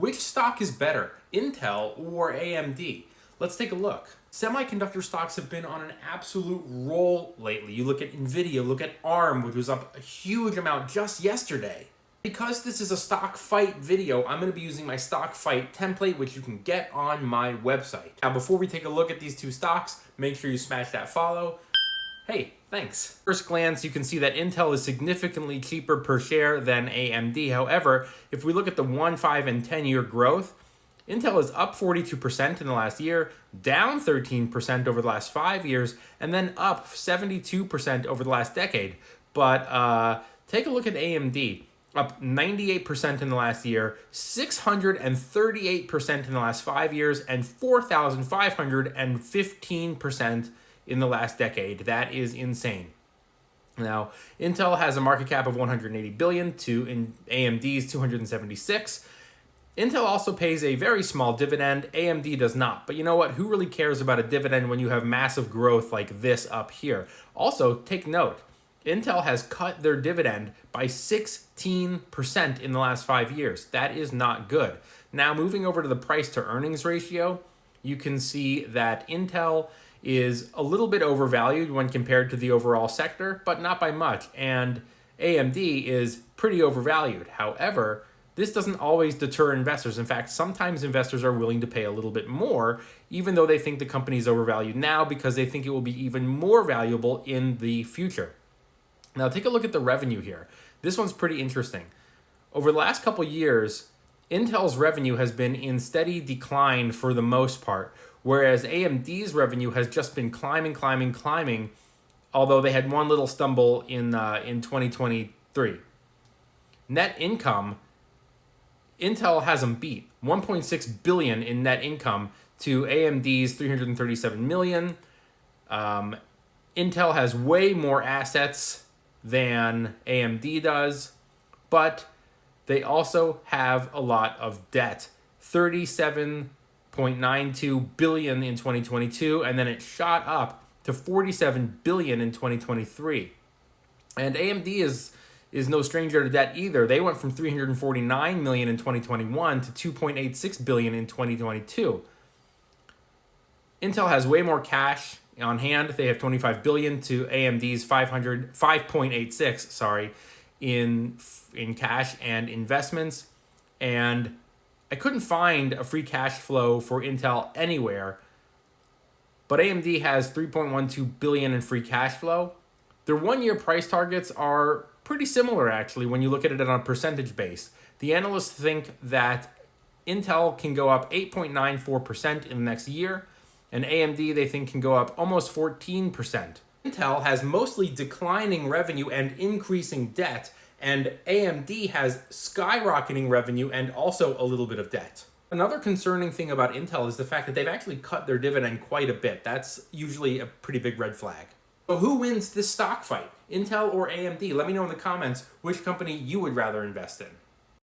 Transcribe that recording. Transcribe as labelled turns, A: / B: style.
A: Which stock is better, Intel or AMD? Let's take a look. Semiconductor stocks have been on an absolute roll lately. You look at Nvidia, look at ARM, which was up a huge amount just yesterday. Because this is a stock fight video, I'm going to be using my stock fight template, which you can get on my website. Now, before we take a look at these two stocks, make sure you smash that follow. Hey, thanks. First glance, you can see that Intel is significantly cheaper per share than AMD. However, if we look at the 1, 5, and 10-year growth, Intel is up 42% in the last year, down 13% over the last 5 years, and then up 72% over the last decade. But take a look at AMD. Up 98% in the last year, 638% in the last 5 years, and 4,515% in the last decade. That is insane. Now, Intel has a market cap of $180 billion to AMD's $276. Intel also pays a very small dividend. AMD does not. But you know what? Who really cares about a dividend when you have massive growth like this up here? Also, take note. Intel has cut their dividend by 16% in the last 5 years. That is not good. Now, moving over to the price to earnings ratio, you can see that Intel is a little bit overvalued when compared to the overall sector, but not by much. And AMD is pretty overvalued. However, this doesn't always deter investors. In fact, sometimes investors are willing to pay a little bit more, even though they think the company is overvalued now because they think it will be even more valuable in the future. Now, take a look at the revenue here. This one's pretty interesting. Over the last couple years, Intel's revenue has been in steady decline for the most part, whereas AMD's revenue has just been climbing, although they had one little stumble in 2023. Net income, Intel has them beat. $1.6 billion in net income to AMD's $337 million. Intel has way more assets than AMD does, but they also have a lot of debt. $37.92 billion in 2022, and then it shot up to $47 billion in 2023. And AMD is no stranger to debt either. They went from $349 million in 2021 to $2.86 billion in 2022. Intel has way more cash on hand. They have $25 billion to AMD's $5.86 in cash and investments. And I couldn't find a free cash flow for Intel anywhere, but AMD has $3.12 billion in free cash flow. Their 1-year price targets are pretty similar, actually, when you look at it on a percentage base. The analysts think that Intel can go up 8.94% in the next year, and AMD they think can go up almost 14%. Intel has mostly declining revenue and increasing debt, and AMD has skyrocketing revenue and also a little bit of debt. Another concerning thing about Intel is the fact that they've actually cut their dividend quite a bit. That's usually a pretty big red flag. So who wins this stock fight, Intel or AMD? Let me know in the comments which company you would rather invest in.